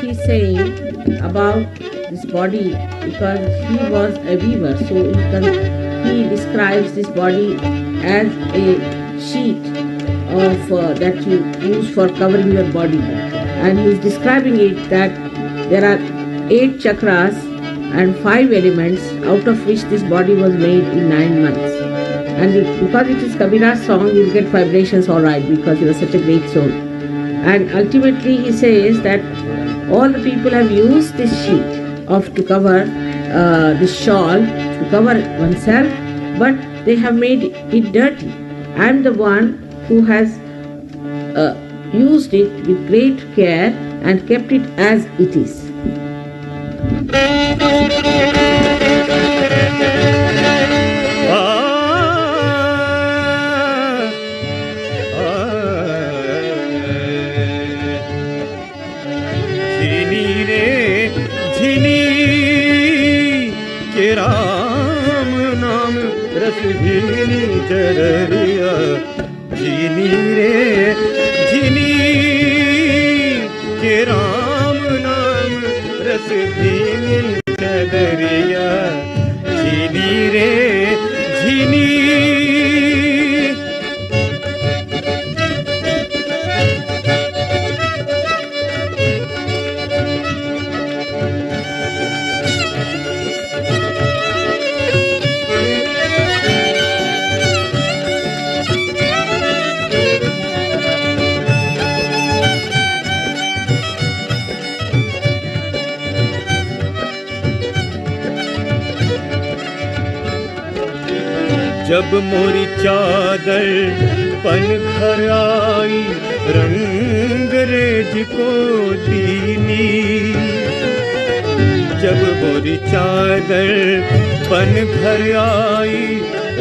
he's saying about this body, because he was a weaver, so he describes this body as a sheet of that you use for covering your body, and he's describing it that there are 8 chakras and 5 elements, out of which this body was made in 9 months. And because it is Kabira's song, you'll get vibrations all right, because he was such a great soul. And ultimately he says that all the people have used this sheet to cover this shawl to cover oneself, but they have made it dirty. I am the one who has used it with great care and kept it as it is. Ram नाम रस भीनी चररिया झीनी रे झीनी के राम नाम रस भीनी चररिया झीनी रे झीनी। जब मोरी चादर पन घर आई रंग रेज को दीनी, जब मोरी चादर पन घर आई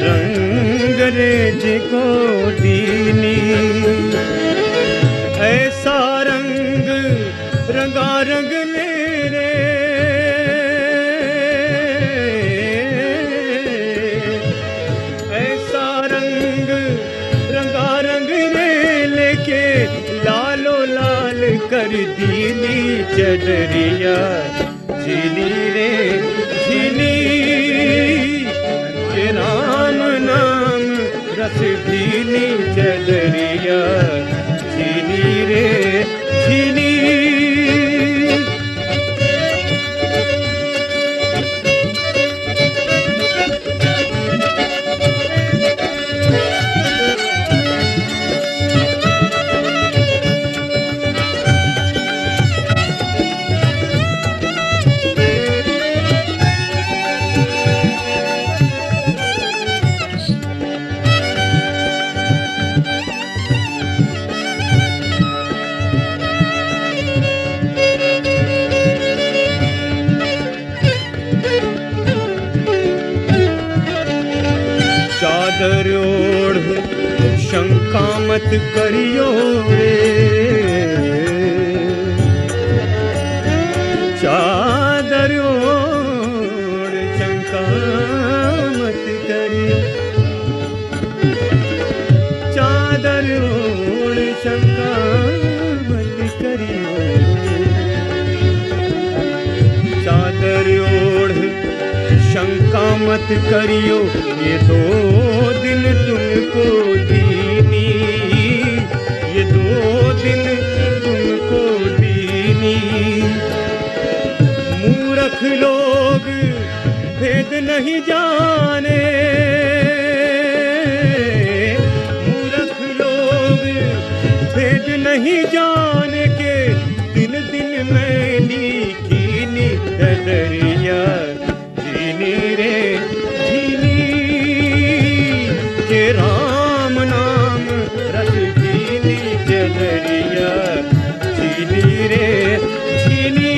रंग रेज को दीनी, ऐसा रंग रंगारंग मेरे लालो लाल कर दीनी चदरिया झीनी रे झीनी के राम नाम रस दीनी चदरिया झीनी रे झीनी। चादर ओढ़ शंका मत करियो रे, चादर ओढ़ शंका मत करियो, चादर ओढ़ शंका मत करियो, चादर ओढ़ शंका मत करियो, ये 2 दिन तुमको दीनी, ये 2 दिन तुमको दीनी। मूर्ख लोग भेद नहीं जाने, मूर्ख लोग भेद नहीं जाने के दिन दिन मैंने कीनी दरिया झीनी रे झीनी के राम नाम रस झीनी चदरिया झीनी रे झीनी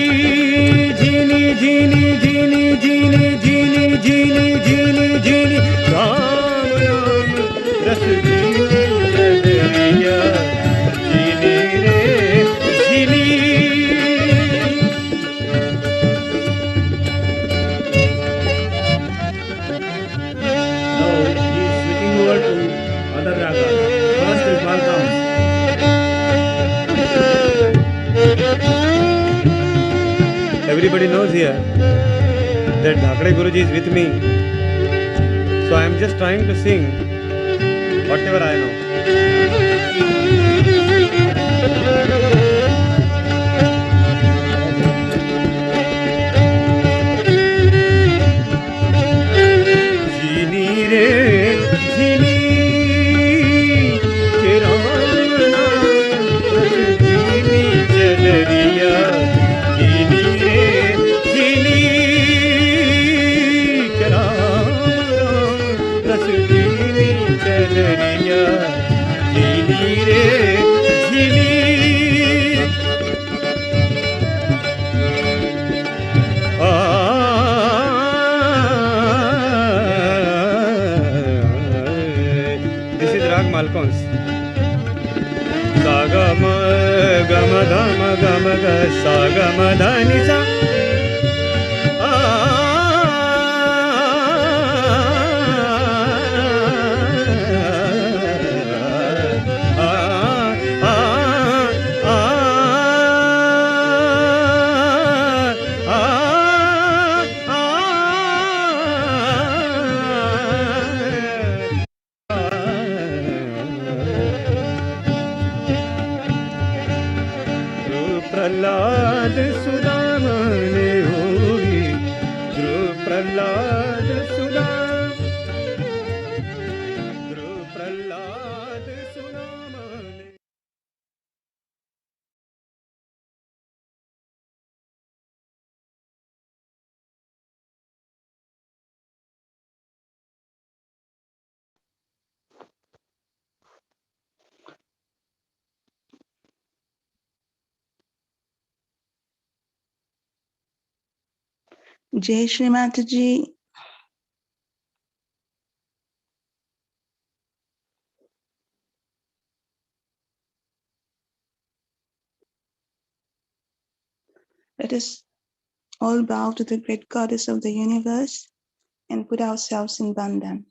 झीनी झीनी झीनी झीनी झीनी झीनी झीनी झीनी राम नाम रस झीनी चदरिया झीनी रे झीनी। Other raga. First is Balram. everybody knows here that Dhakde Guruji is with me. So I am just trying to sing whatever I know. झिनी रे झिनी के राम नाम झिनी चलरिया झिनी रे झिनी के राम रस झिनी चलरिया झिनी रे झिनी This is Rag Malkons. Sa ga ma ga ma dha ma ga ma ga sa ga ma dha ni sa. Prahlad Sudama ने होगी ध्रुव प्रहलाद सुदामा ने Jai Shri Mataji. Let us all bow to the great goddess of the universe and put ourselves in bandhan.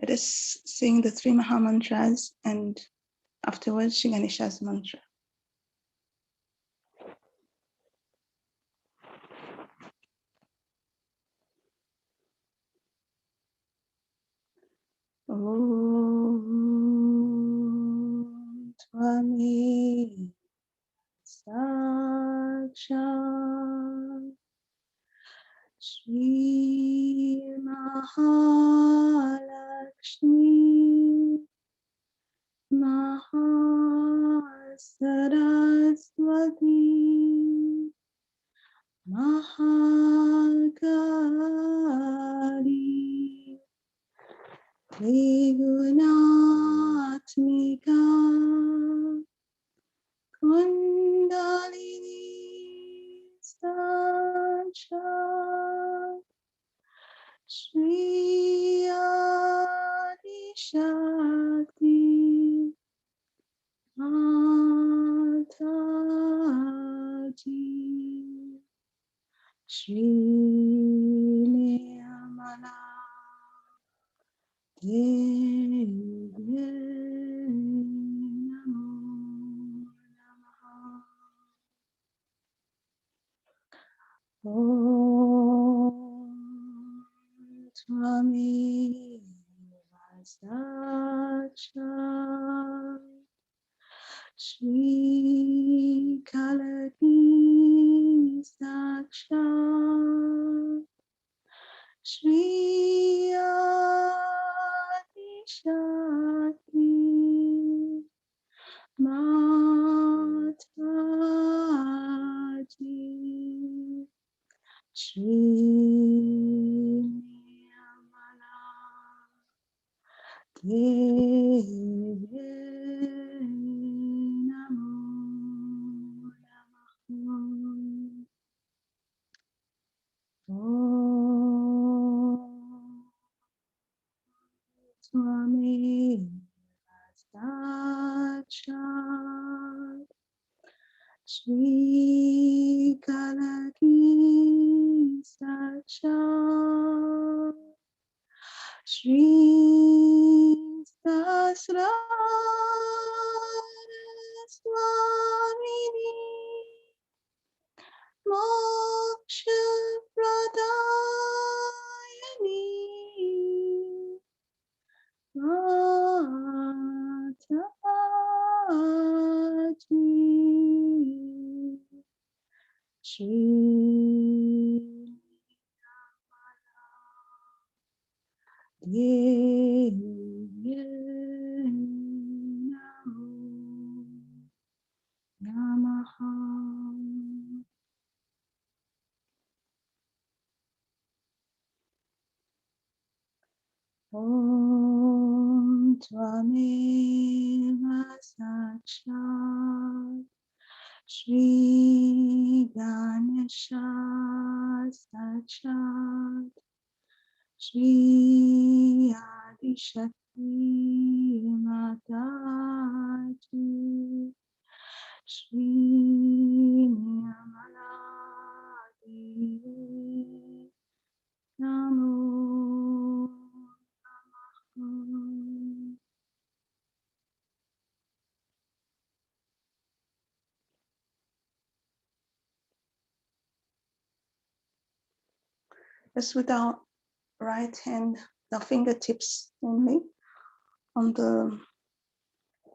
Let us sing the three Maha Mantras and afterwards Shri Ganesha's mantra. Om Twami Sakshat Shri Mahalakshmi Mahasaraswati Mahakali Trigunatmika Kundalini Sakshat Shri Adi Shakti Mataji. Shri Nirmala Devi Namo Namaha. Om Swami Vasacha Shri Kalaki Saksha Shri Adi Shakti Mataji Shri Nirmala Devi Namo Namaha. Om Swami Sachat Shri Kalaki Sachat Shri Sasrara Swamini Moksha Pradayani Mataji Shri Devi Namo Namaha. Om Tvameva Sakshat Shri Ganesha Sakshat Shri Adi Shakti Mataji Shri Nirmala Devi Namo Namaha. Just with our right hand, the fingertips only on the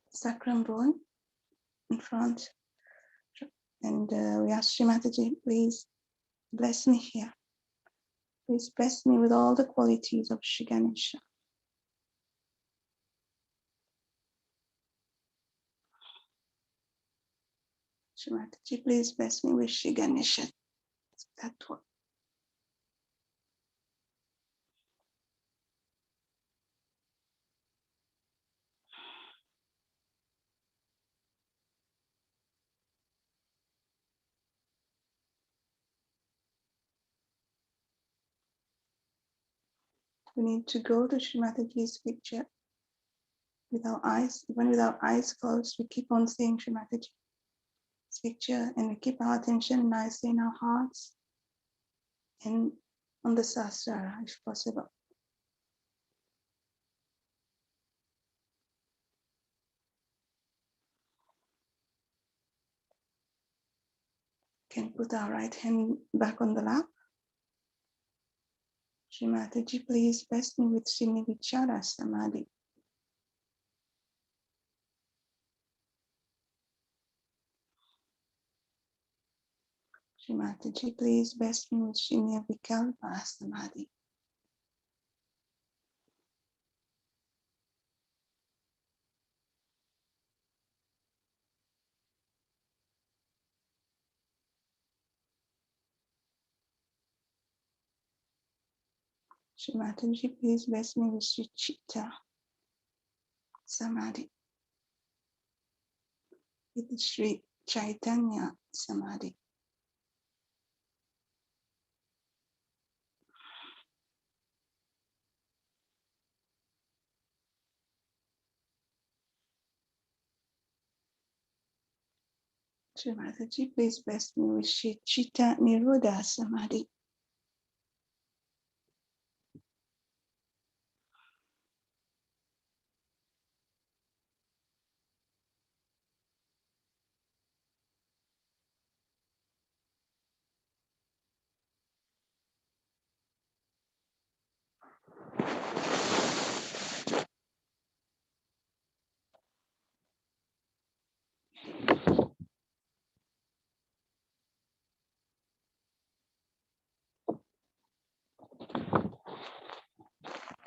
sacrum bone in front. And we ask Shri Mataji, please bless me here. Please bless me with all the qualities of Shri Ganesha. Shri Mataji, please bless me with Shri Ganesha. That one. We need to go to Shri Mataji's picture with our eyes, even with our eyes closed, we keep on seeing Shri Mataji's picture and we keep our attention nicely in our hearts and on the sastra if possible. Can put our right hand back on the lap. Shri Mataji, please bless me with Srini Vichara Samadhi. Shri Mataji, please bless me with Srini Vikalpa Samadhi. Shri Mataji, please bless me with Sri Chitta Samadhi. With Sri Chaitanya Samadhi. Shri Mataji, please bless me with Sri Chitta Nirodha Samadhi.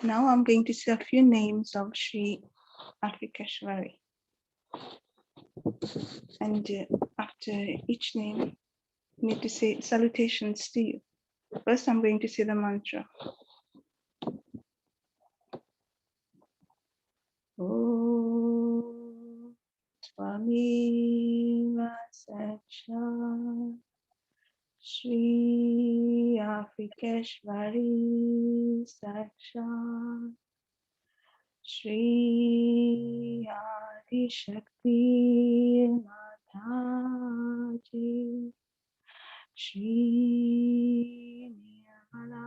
Now I'm going to say a few names of Sri Afikeshwari. And after each name, you need to say salutations to you. First, I'm going to say the mantra. Om Swami Vasacha Sri Afikeshwari Saksha Shri Adi Shakti Mataji Shri Nirmala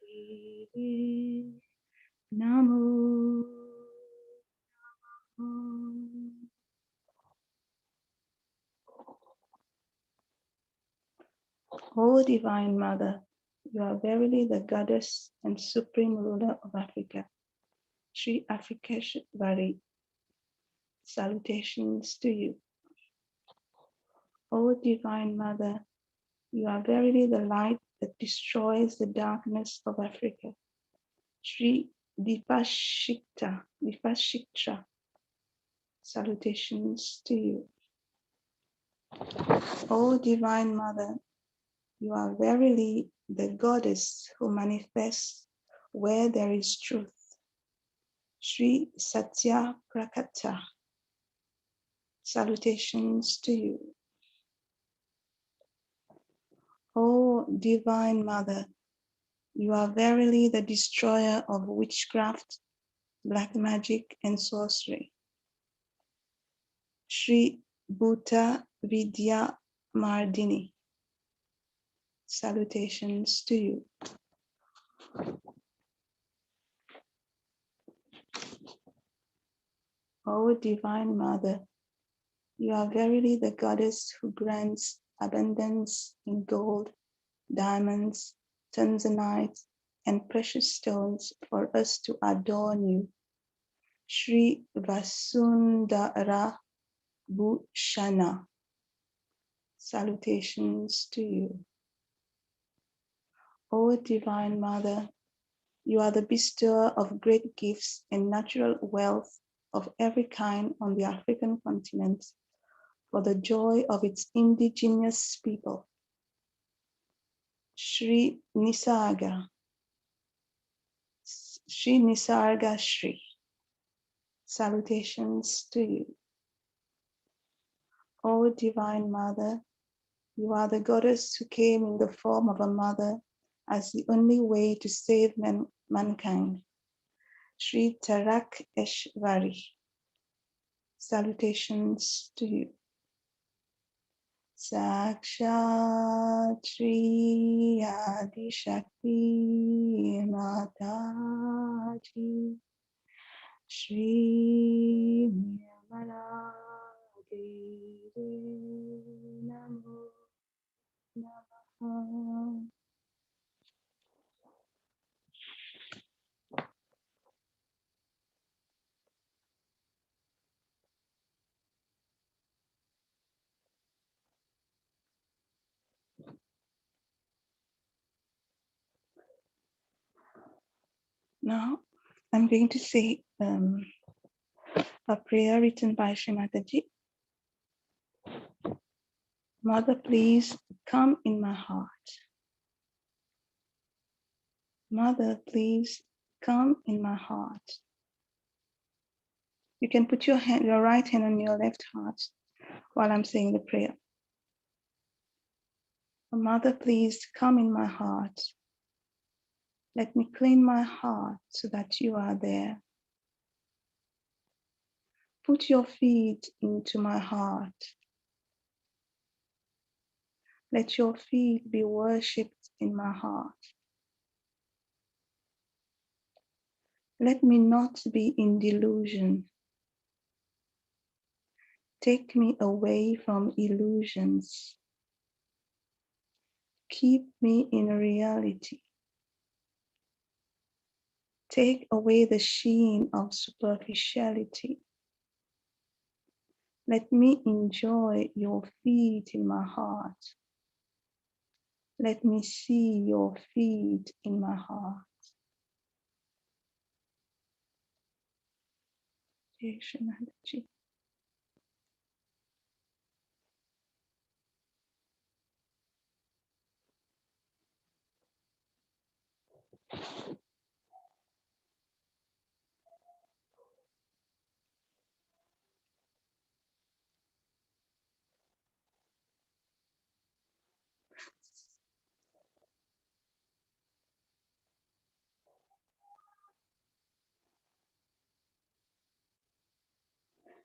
Devi Namo. O Divine Mother, you are verily the goddess and supreme ruler of Africa. Sri Afikeshwari, salutations to you. O Divine Mother, you are verily the light that destroys the darkness of Africa. Sri Dipashikta, salutations to you. O Divine Mother, you are verily the goddess who manifests where there is truth. Sri Satya Prakata, salutations to you. O Divine Mother, you are verily the destroyer of witchcraft, black magic, and sorcery. Sri Bhuta Vidya Mardini, salutations to you. O Divine Mother, you are verily the goddess who grants abundance in gold, diamonds, tanzanite, and precious stones for us to adorn you. Sri Vasundara Bhushana, salutations to you. O Divine Mother, you are the bestower of great gifts and natural wealth of every kind on the African continent for the joy of its indigenous people. Sri Nisarga Shri, salutations to you. O Divine Mother, you are the goddess who came in the form of a mother as the only way to save mankind. Sri Tarak Eshvari, salutations to you. Sakshat Shri Adi Shakti Mataji Shri Nirmala Devi Namo Namaha. Now, I'm going to say a prayer written by Shri Mataji. Mother, please come in my heart. Mother, please come in my heart. You can put your right hand on your left heart while I'm saying the prayer. Mother, please come in my heart. Let me clean my heart so that you are there. Put your feet into my heart. Let your feet be worshipped in my heart. Let me not be in delusion. Take me away from illusions. Keep me in reality. Take away the sheen of superficiality. Let me enjoy your feet in my heart. Let me see your feet in my heart. Jai Shri Mataji.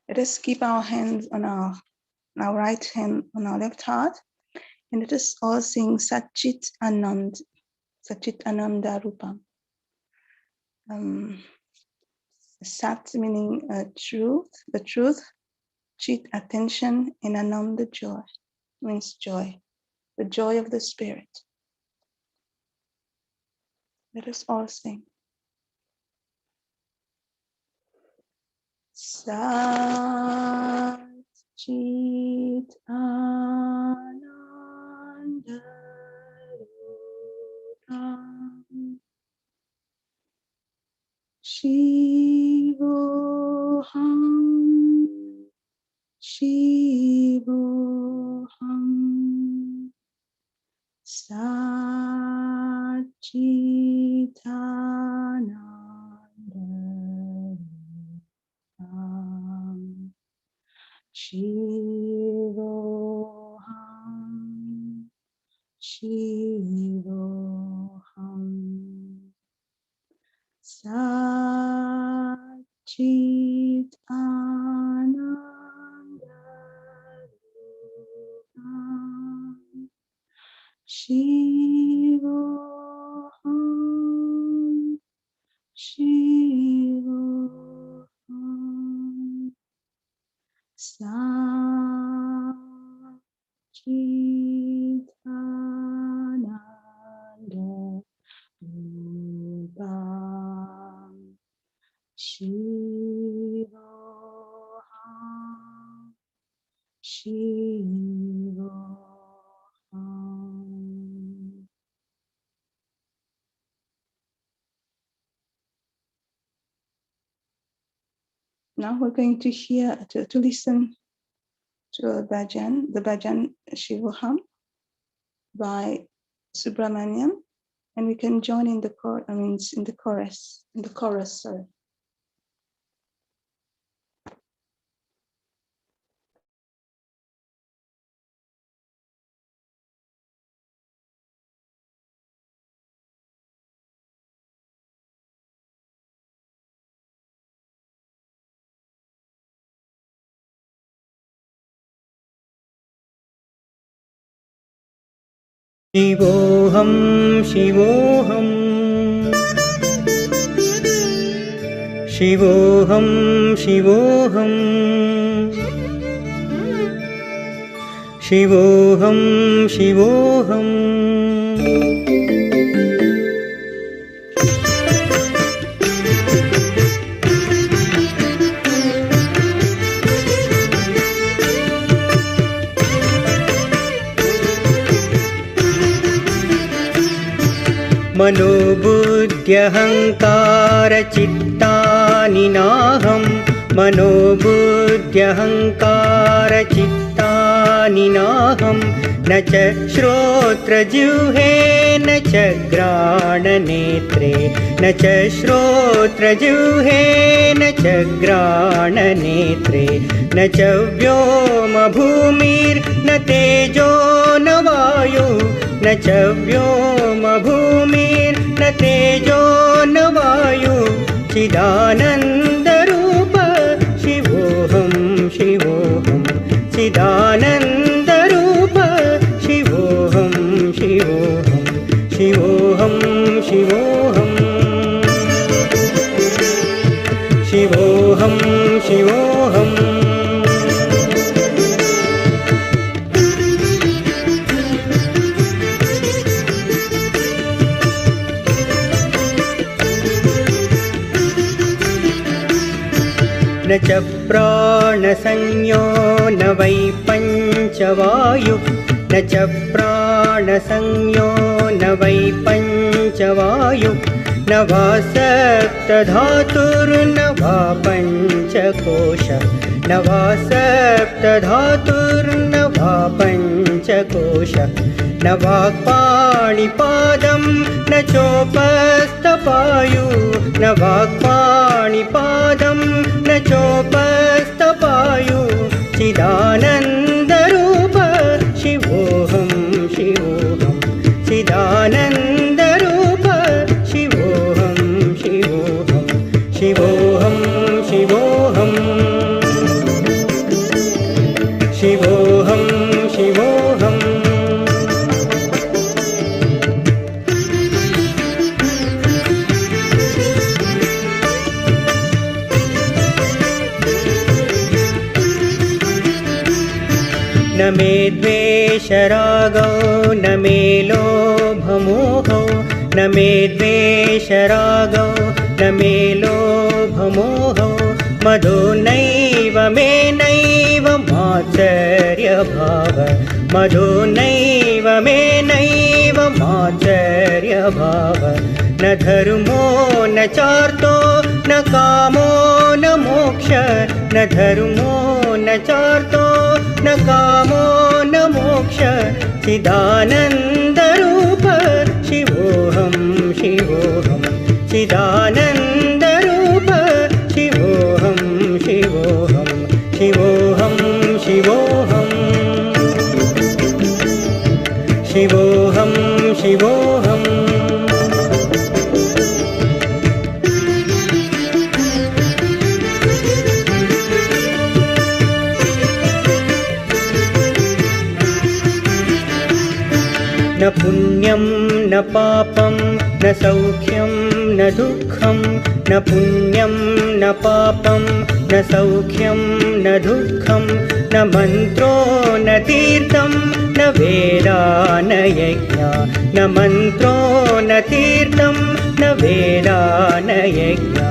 Let us keep our hands on our right hand on our left heart, and let us all sing Satchit Anand, Satchit Ananda Rupam. Sat meaning truth, the truth, Chit attention, and Ananda joy means joy, the joy of the spirit. Let us all sing. Sat Chit Ananda Rupam Shivoham Shivoham Satchitananda Rupam Shivoham Shivoham Satchitananda Rupam Shivoham Shivoham Satchitananda Rupam Shivoham Shivoham. Now we're going to hear, to listen to a bhajan, the bhajan Shivoham by Subramaniam, and we can join in the chorus. Sorry. शिवोऽहं शिवोऽहं शिवोऽहं शिवोऽहं शिवोऽहं शिवोऽहम् मनोबुद्ध्यहङ्कारचित्तानि नाहं मनोबुद्ध्यहङ्कारचित्तानि नाहं न च श्रोत्रजिह्वे न च घ्राणनेत्रे न च श्रोत्रजिह्वे न च घ्राणनेत्रे न च व्योमभूमिर्न तेजो न वायु न च व्योमभूमिर्न तेजो न वायु चिदानन्दरूप शिवोऽहं शिवोऽहं चिदानन्दरूप शिवोऽहं शिवोऽहं शिवोऽहं शिवोऽहं शिवोऽहं शिवोऽहम् न च प्राणसंज्ञो न वै पञ्चवायु न च प्राणसंज्ञो न वै पञ्चवायु पञ्चवायु न वा सप्तधातुर्न वा पञ्चकोश न वा सप्तधातुर्न वा पञ्चकोश न वाक्पाणिपादं न चोपस्थपायु न वाक्पाणिपादं न चोपस्थपायु चिदानन्दरूप शिवोऽहं शिवोऽहं चिदानन्दरूप शिवोऽहं शिवोऽहं शिवोऽहं शिवोऽहं शिवोऽहं शिवोऽहम् न मे द्वेषरागौ न मे लोभमोहौ न मे द्वेषरागौ न मे लोभमोहौ मदो नैव मे नैव मात्सर्यभाव मदो नैव मे नैव मात्सर्यभाव न धर्मो न चार्तो न कामो न मोक्ष न धर्मो न चार्तो न कामो न मोक्ष चिदानन्दरूप शिवोऽहं शिवोऽहं चिदानन्दरूप शिवोऽहं शिवोऽहं शिवोऽहं शिवोऽहं शिवोऽहं शिवोऽहम् न पुण्यं न पापं न सौख्यं न दुःखं न पुण्यं न पापं न सौख्यं न दुःखं न मन्त्रो न तीर्थं न वेदा न यज्ञा न मन्त्रो न तीर्थं न वेदा न यज्ञा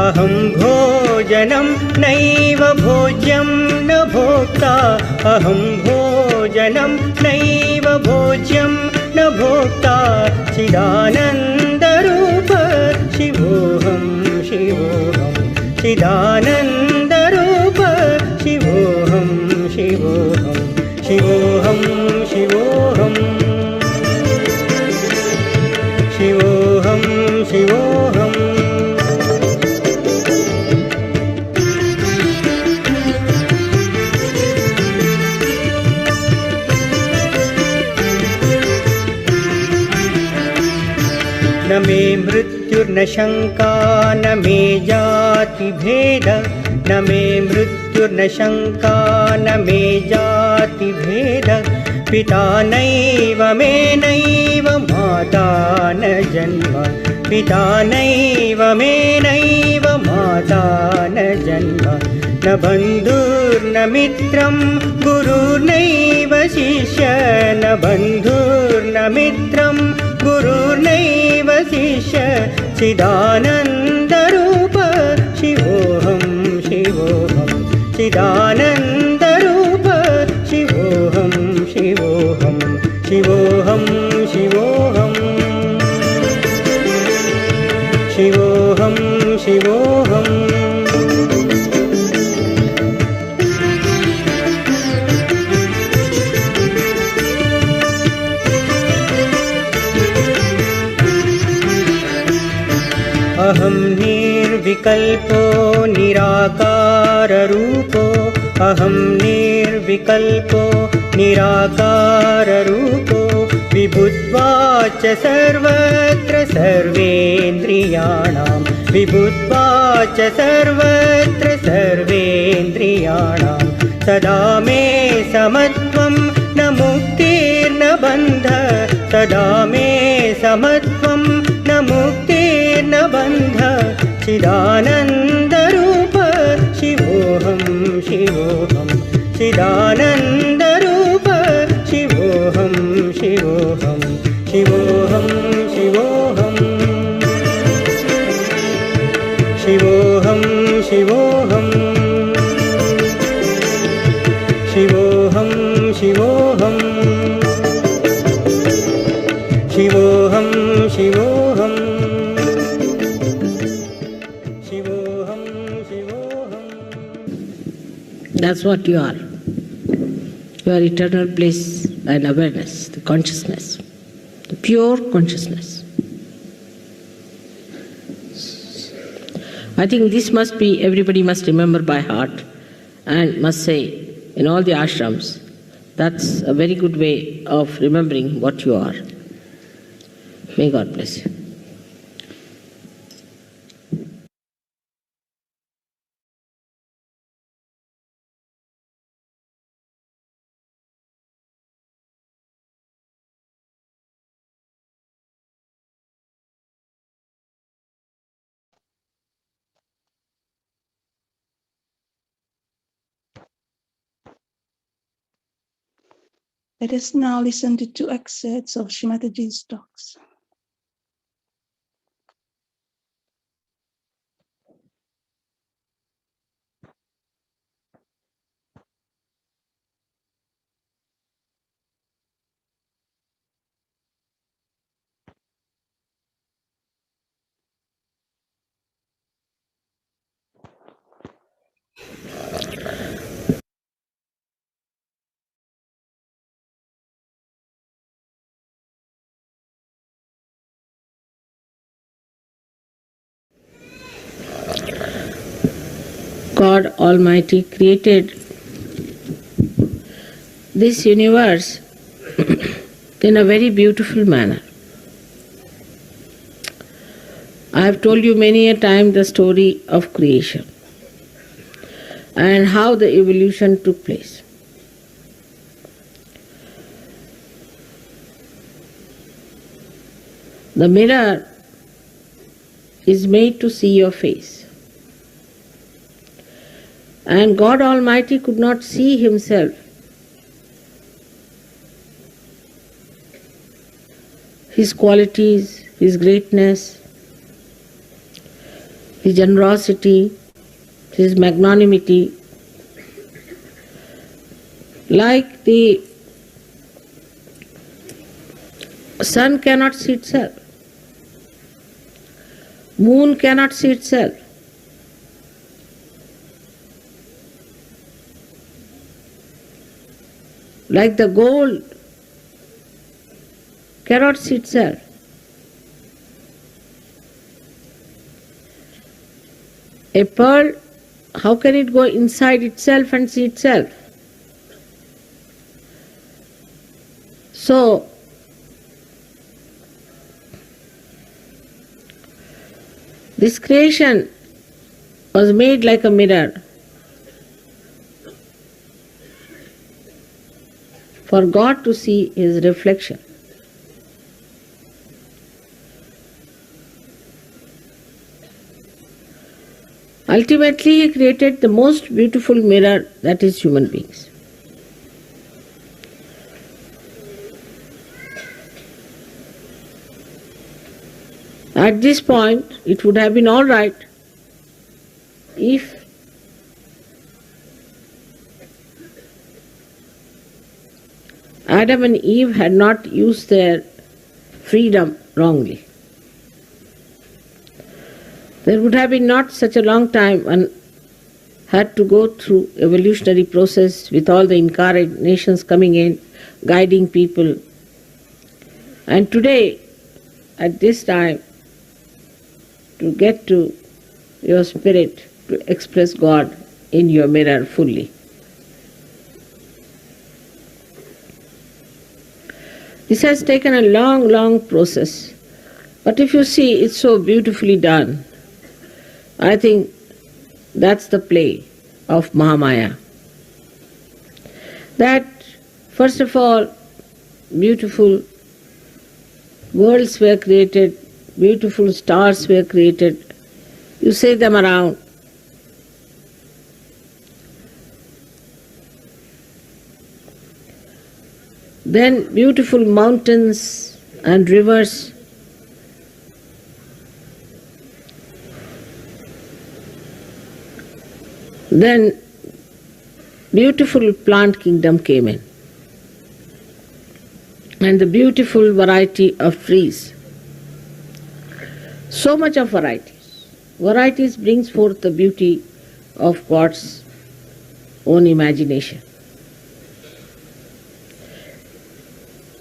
अहं भोजनं नैव भोज्यं न भोक्ता अहं भोजनं नैव भोज्यं न भोक्ता चिदानन्दरूप शिवोऽहं शिवोऽहं चिदानन्दरूप शिवोऽहं शिवोऽहं शिवोऽहं शिवोऽहं शिवोऽहं शिवोऽहम् न मे मृत्युर्न शङ्का न मे जातिभेद न मे मृत्युर्न शङ्का न मे जातिभेद पिता नैव मे नैव माता न जन्म पिता नैव मे नैव माता न जन्म न बन्धुर्न मित्रं गुरुर्नैव शिष्य न बन्धुर्न मित्रं गुरुर्नैव शिष्य चिदानन्दरूप शिवोऽहं शिवोऽहं चिदानन्दरूप शिवोऽहं शिवोऽहं शिवोऽहं शिवोऽहं शिवोऽहं शिवोऽहम् अहं निर्विकल्पो निराकाररूपो अहं निर्विकल्पो निराकाररूपो विभुत्वाच सर्वत्र सर्वेन्द्रियाणां विभुत्वाच सर्वत्र सर्वेन्द्रियाणां सदा मे समत्वं न मुक्तिर्न बन्ध सदा मे समत्वं न मुक्तिर्न बन्ध चिदानन्दरूप शिवोऽहं शिवोऽहं चिदानन्दरूप शिवोऽहं शिवोऽहं शिवोऽहं शिवोऽहं शिवोऽहं शिवोऽहं शिवोऽहं शिवोऽहं शिवोऽहं शिवोऽहं That's what you are. You are eternal bliss and awareness, the consciousness, the pure consciousness. I think this must be, everybody must remember by heart and must say in all the ashrams. That's a very good way of remembering what you are. May God bless you. Let us now listen to two excerpts of Srimataji's talks. God Almighty created this universe in a very beautiful manner. I have told you many a time the story of creation and how the evolution took place. The mirror is made to see your face. And God Almighty could not see Himself. His qualities, His greatness, His generosity, His magnanimity. Like the sun cannot see itself. Moon cannot see itself. Like the gold cannot see itself. A pearl, how can it go inside itself and see itself? So, this creation was made like a mirror for God to see His reflection. Ultimately, He created the most beautiful mirror, that is human beings. At this point, it would have been all right if Adam and Eve had not used their freedom wrongly. There would have been not such a long time and had to go through evolutionary process with all the incarnations coming in, guiding people. And today, at this time, to get to your spirit, to express God in your mirror fully. This has taken a long, long process. But if you see, it's so beautifully done. I think that's the play of Mahamaya. That, first of all, beautiful worlds were created, beautiful stars were created. You see them around. Then beautiful mountains and rivers. Then beautiful plant kingdom came in. And the beautiful variety of trees. So much of varieties. Varieties brings forth the beauty of God's own imagination.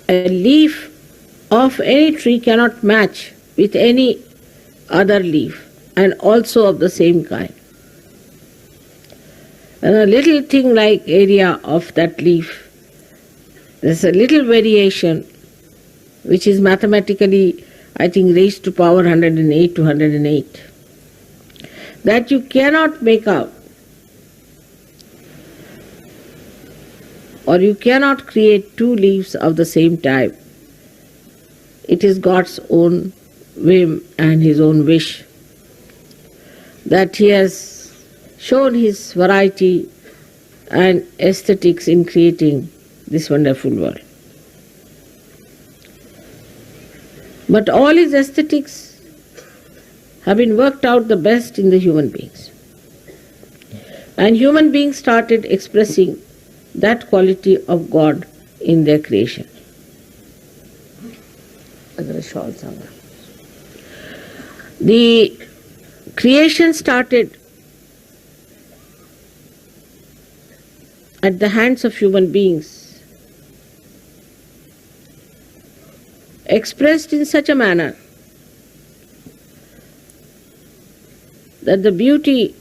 A leaf of any tree cannot match with any other leaf, and also of the same kind. And a little thing like area of that leaf, there's a little variation which is mathematically, I think, raised to power 108 to 108, that you cannot make out, or you cannot create two leaves of the same type. It is God's own whim and His own wish that He has shown His variety and aesthetics in creating this wonderful world. But all His aesthetics have been worked out the best in the human beings. And human beings started expressing that quality of God in their creation. The creation started at the hands of human beings, expressed in such a manner that the beauty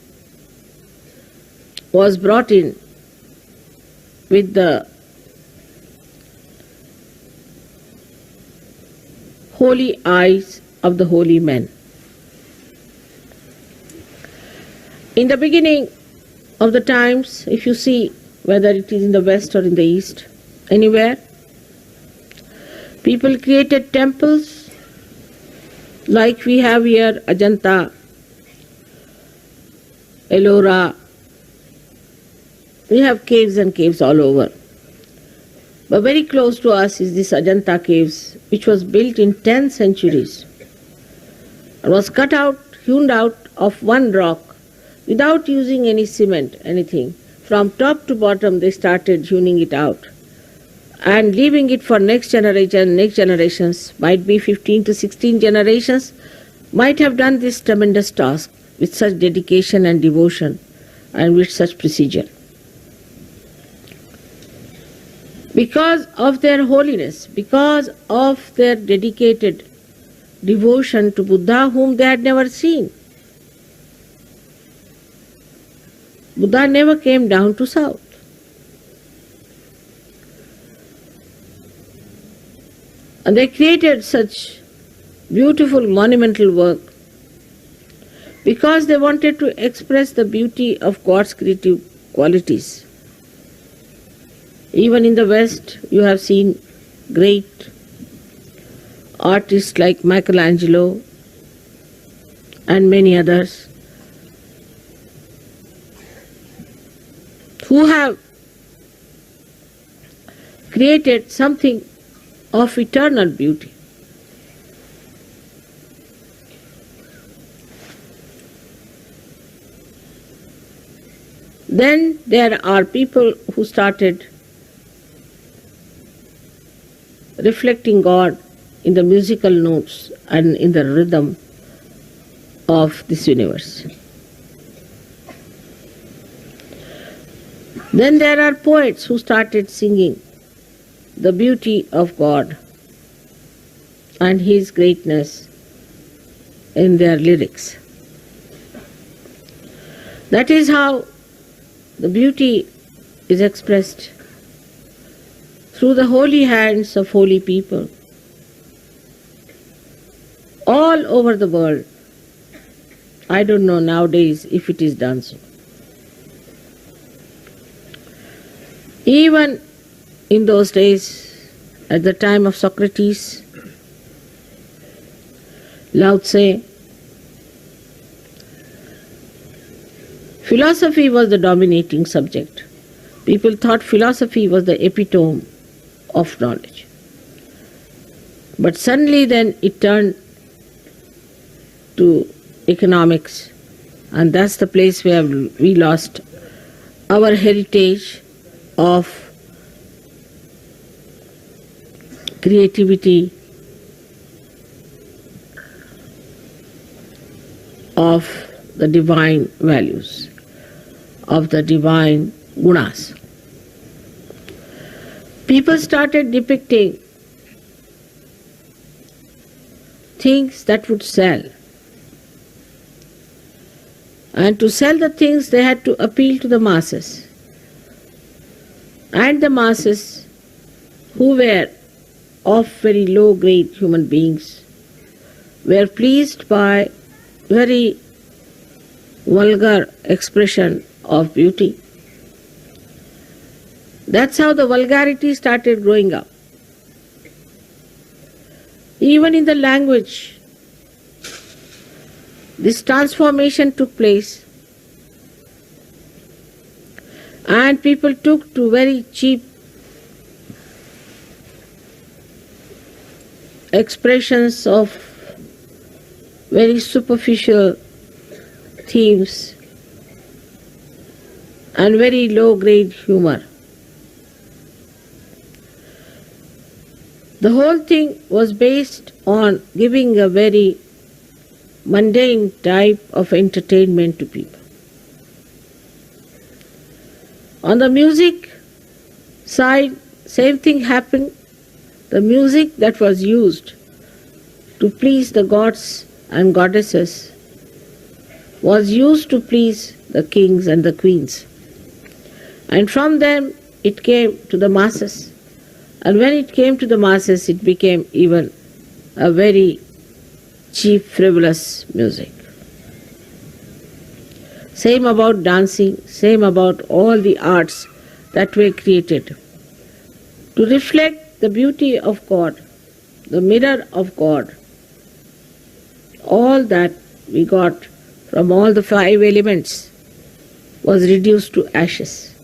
was brought in with the holy eyes of the holy men. In the beginning of the times, if you see, whether it is in the west or in the east, anywhere, people created temples like we have here, Ajanta, Ellora. We have caves and caves all over. But very close to us is this Ajanta caves, which was built in 10 centuries. It was cut out, hewn out of one rock without using any cement, anything. From top to bottom they started hewing it out and leaving it for next generations, might be 15 to 16 generations, might have done this tremendous task with such dedication and devotion and with such precision. Because of their holiness, because of their dedicated devotion to Buddha, whom they had never seen. Buddha never came down to south. And they created such beautiful monumental work because they wanted to express the beauty of God's creative qualities. Even in the West, you have seen great artists like Michelangelo and many others who have created something of eternal beauty. Then there are people who started reflecting God in the musical notes and in the rhythm of this universe. Then there are poets who started singing the beauty of God and His greatness in their lyrics. That is how the beauty is expressed through the holy hands of holy people all over the world. I don't know nowadays if it is done so. Even in those days, at the time of Socrates, Lao Tse, philosophy was the dominating subject. People thought philosophy was the epitome of knowledge. But suddenly then it turned to economics, and that's the place where we lost our heritage of creativity, of the divine values, of the divine gunas. People started depicting things that would sell. And to sell the things, they had to appeal to the masses. And the masses, who were of very low grade human beings, were pleased by very vulgar expression of beauty. That's how the vulgarity started growing up. Even in the language, this transformation took place, and people took to very cheap expressions of very superficial themes and very low grade humor. The whole thing was based on giving a very mundane type of entertainment to people. On the music side, same thing happened. The music that was used to please the gods and goddesses was used to please the kings and the queens. And from them it came to the masses. And when it came to the masses, it became even a very cheap, frivolous music. Same about dancing, same about all the arts that were created to reflect the beauty of God, the mirror of God. All that we got from all the 5 elements was reduced to ashes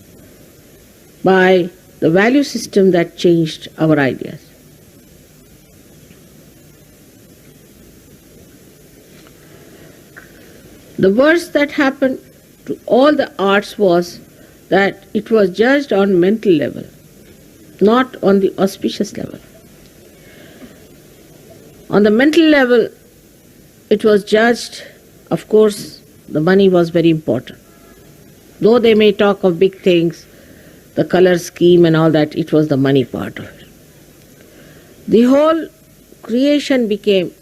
by the value system that changed our ideas. The worst that happened to all the arts was that it was judged on mental level, not on the auspicious level. On the mental level, it was judged, of course, the money was very important. Though they may talk of big things, the color scheme and all that, it was the money part of it. The whole creation became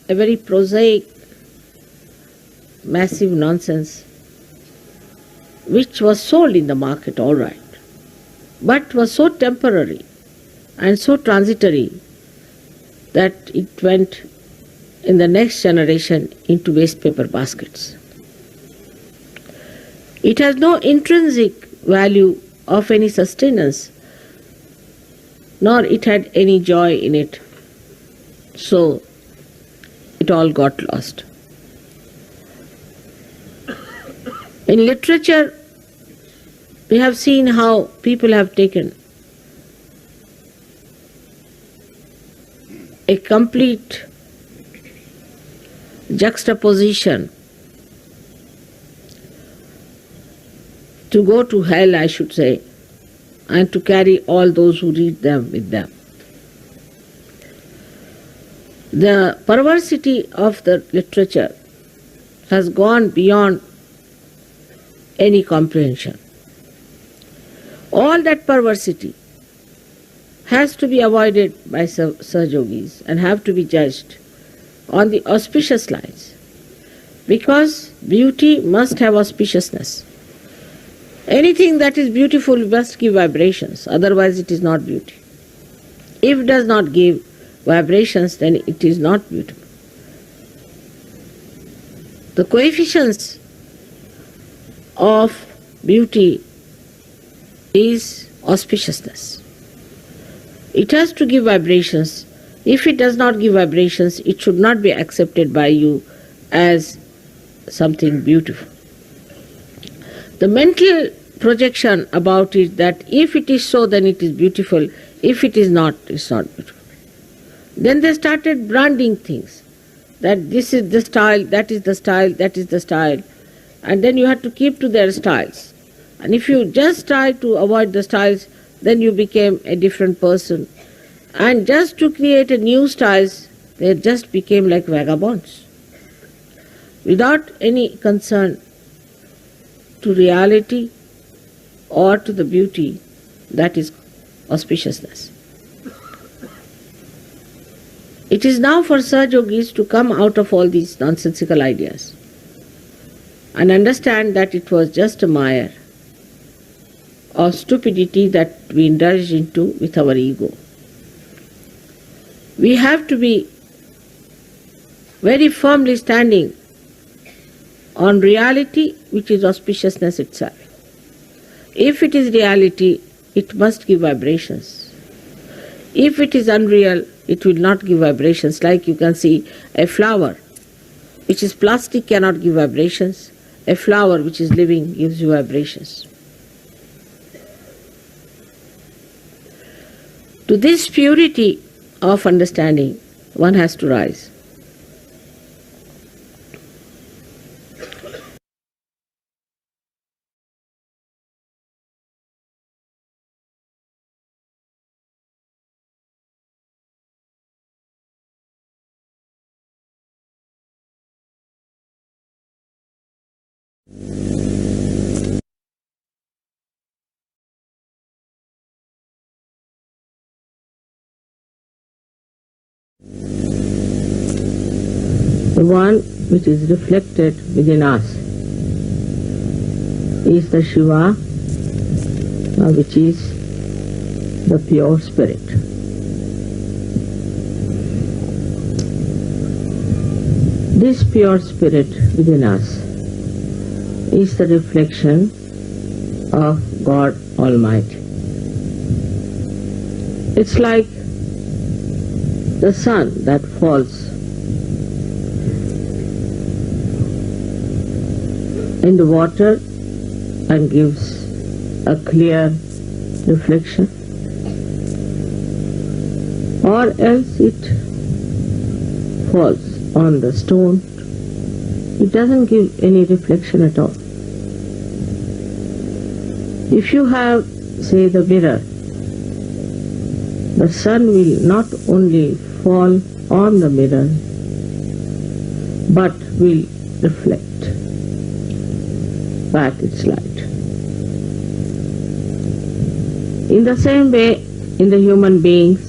a very prosaic, massive nonsense, which was sold in the market, all right, but was so temporary and so transitory that it went in the next generation into waste paper baskets. It has no intrinsic value of any sustenance, nor it had any joy in it. So it all got lost. In literature, we have seen how people have taken a complete juxtaposition to go to hell, I should say, and to carry all those who read them with them. The perversity of the literature has gone beyond any comprehension. All that perversity has to be avoided by Sahajogis and have to be judged on the auspicious lines, because beauty must have auspiciousness. Anything that is beautiful must give vibrations, otherwise it is not beauty. If it does not give vibrations, then it is not beautiful. The coefficients of beauty is auspiciousness. It has to give vibrations. If it does not give vibrations, it should not be accepted by you as something beautiful. The mental projection about it, that if it is so, then it is beautiful. If it is not, it's not beautiful. Then they started branding things, that this is the style, that is the style, that is the style. And then you have to keep to their styles. And if you just try to avoid the styles, then you became a different person. And just to create a new styles, they just became like vagabonds, without any concern to reality or to the beauty that is auspiciousness. It is now for such yogis to come out of all these nonsensical ideas and understand that it was just a mire or stupidity that we indulge into with our ego. We have to be very firmly standing on reality, which is auspiciousness itself. If it is reality, it must give vibrations. If it is unreal, it will not give vibrations. Like you can see a flower which is plastic cannot give vibrations. A flower which is living gives you vibrations. To this purity of understanding, one has to rise. The one which is reflected within us is the Shiva, which is the pure spirit. This pure spirit within us is the reflection of God Almighty. It's like the sun that falls in the water and gives a clear reflection, or else it falls on the stone. It doesn't give any reflection at all. If you have, say, the mirror, the sun will not only fall on the mirror, but will reflect back its light. In the same way, in the human beings,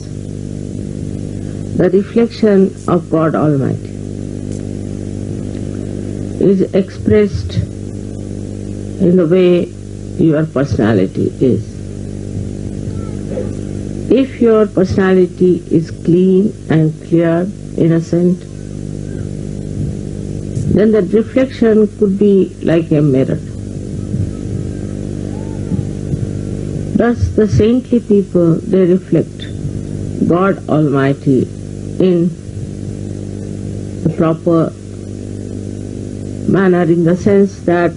the reflection of God Almighty is expressed in the way your personality is. If your personality is clean and clear, innocent, then the reflection could be like a mirror. Thus, the saintly people, they reflect God Almighty in the proper manner, in the sense that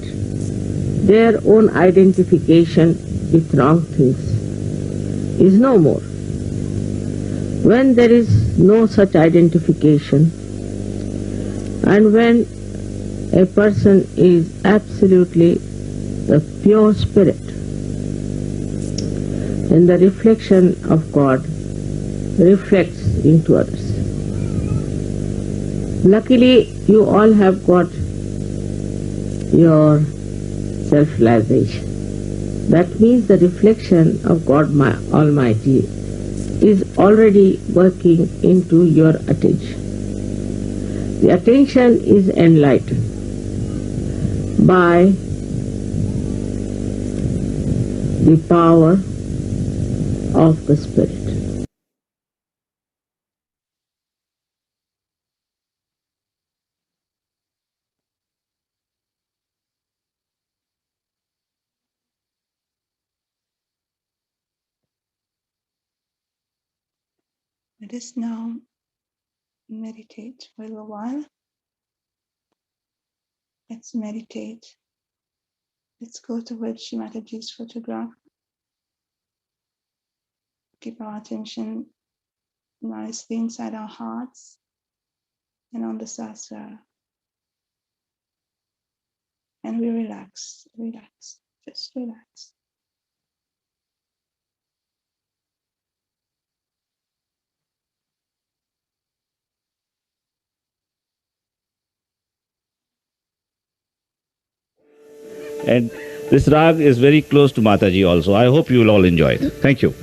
their own identification with wrong things is no more. When there is no such identification, and when a person is absolutely the pure spirit, then the reflection of God reflects into others. Luckily, you all have got your self-realization. That means the reflection of God Almighty is already working into your attention. The attention is enlightened by the power of the Spirit. Let us now meditate for a little while. Let's meditate. Let's go towards Shri Mataji's photograph. Keep our attention nicely inside our hearts and on the sasra. And we relax, just relax. And This rag is very close to Mataji also. I hope you will all enjoy it. Thank you.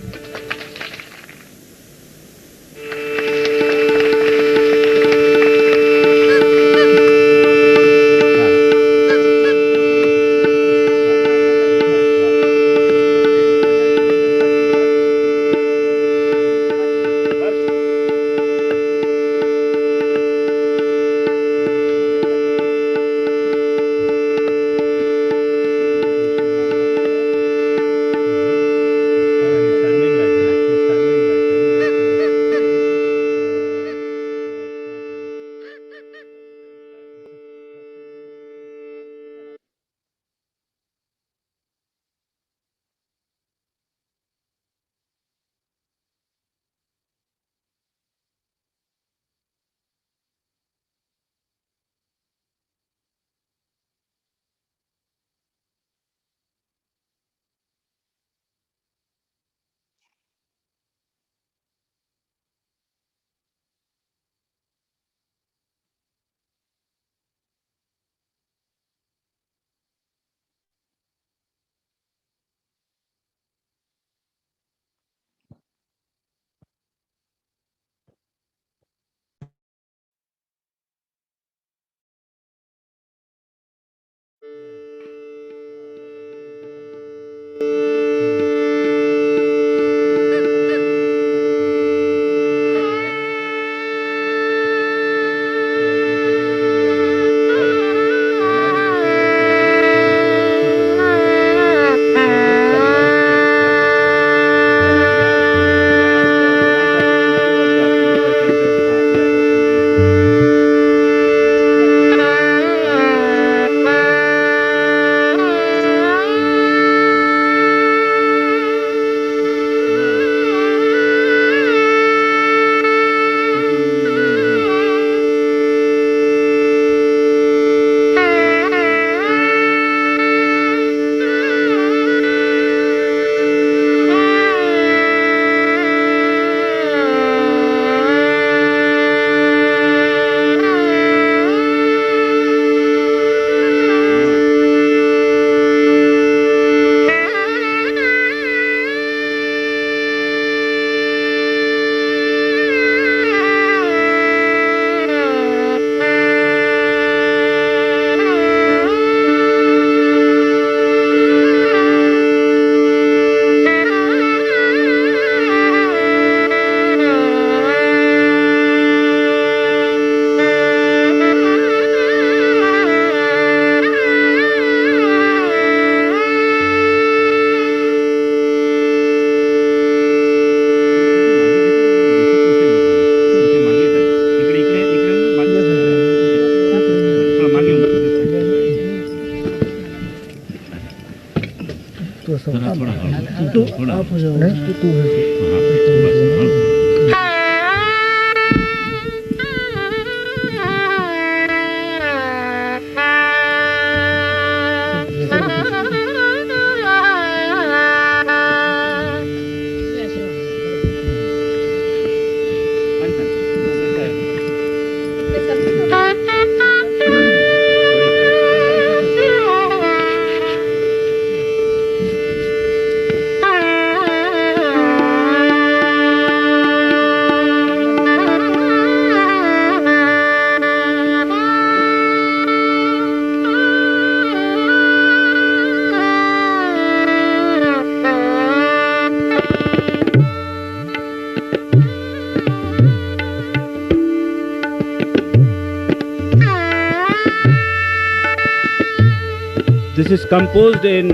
This is composed in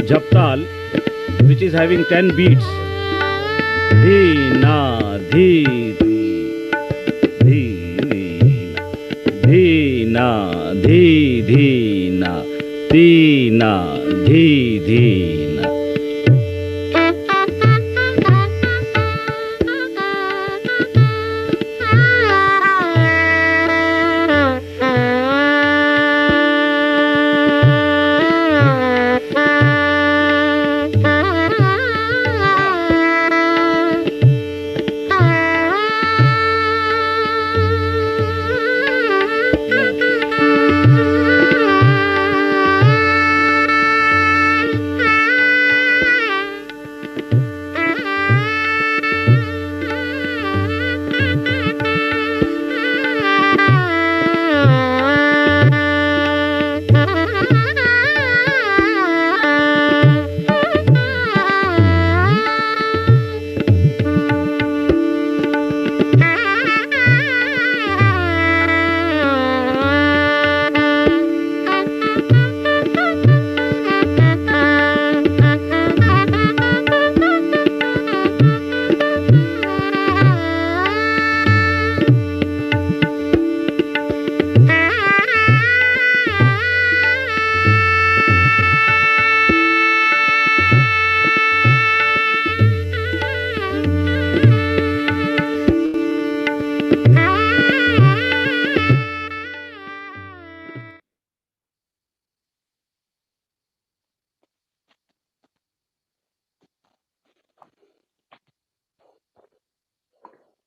Japtal, which is having 10 beats. Dhi na dhi dhi dhi dhi na dhi dhi na dhi na dhi dhi na.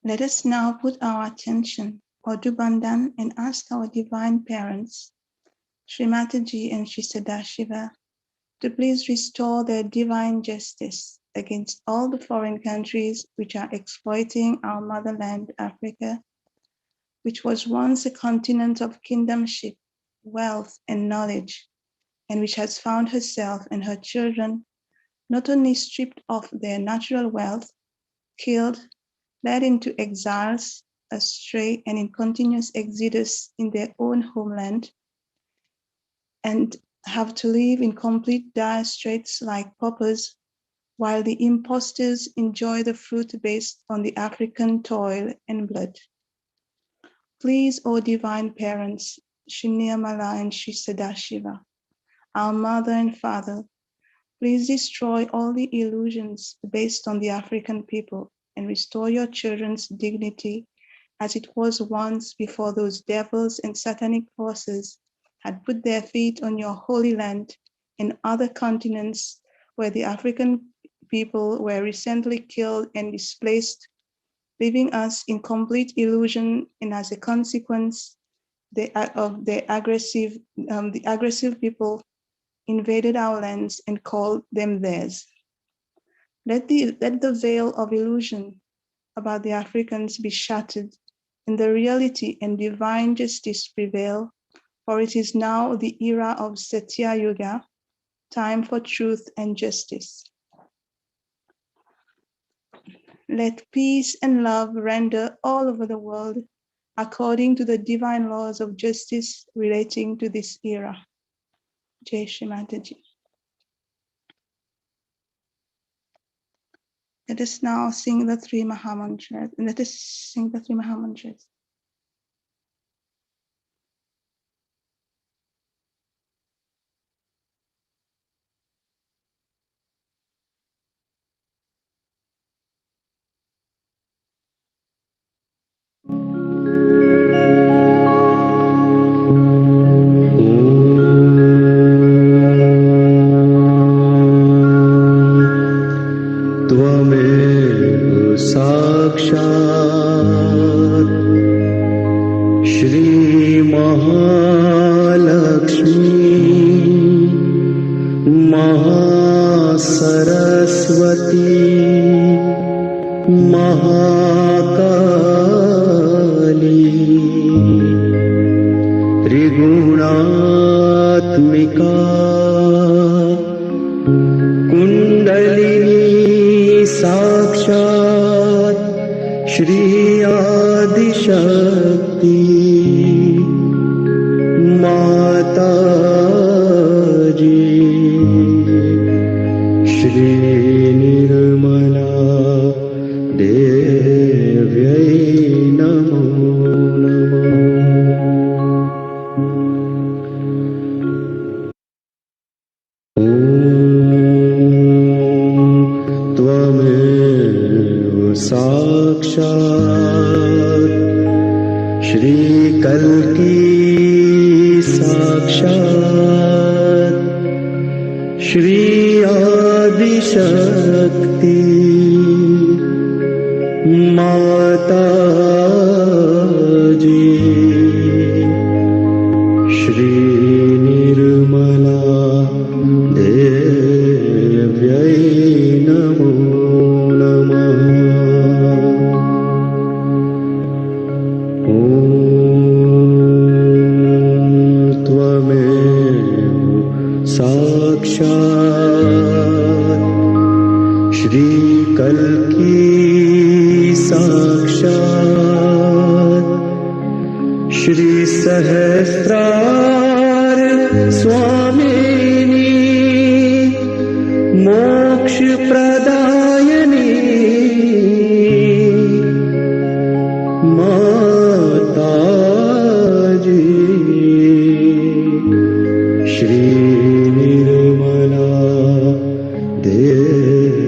Let us now put our attention on Dubandhan and ask our divine parents, Sri Mataji and Sri Sadashiva, to please restore their divine justice against all the foreign countries which are exploiting our motherland, Africa, which was once a continent of kingdomship, wealth, and knowledge, and which has found herself and her children not only stripped of their natural wealth, killed, led into exiles, astray, and in continuous exodus in their own homeland, and have to live in complete dire straits like paupers, while the impostors enjoy the fruit based on the African toil and blood. Please, O divine parents, Shri Nirmala and Shri Sadashiva, our mother and father, please destroy all the illusions based on the African people and restore your children's dignity as it was once before those devils and satanic forces had put their feet on your holy land and other continents where the African people were recently killed and displaced, leaving us in complete illusion, and as a consequence the aggressive people invaded our lands and called them theirs. Let the veil of illusion about the Africans be shattered, and the reality and divine justice prevail, for it is now the era of Satya Yuga, time for truth and justice. Let peace and love render all over the world according to the divine laws of justice relating to this era. Jai Shri Mataji. Let us now sing the three Mahamantras. Let us sing the three Mahamantras.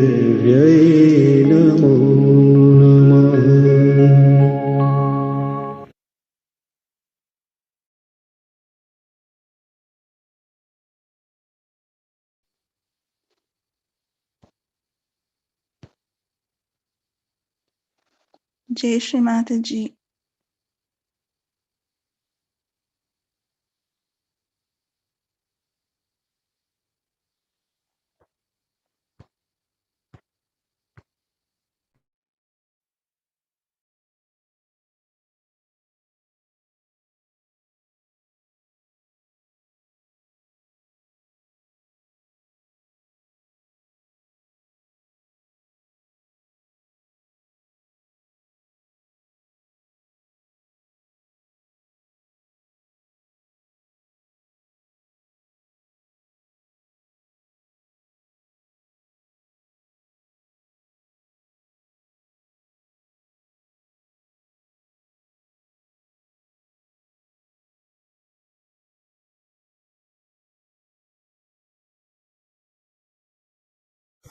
Devyai Namo Jai Shri Mataji.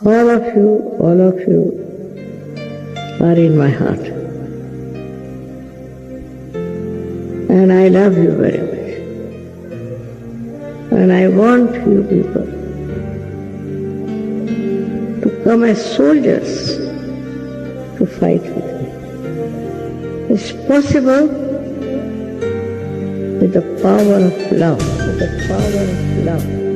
All of you are in my heart. And I love you very much. And I want you people to come as soldiers to fight with me. It's possible with the power of love, with the power of love.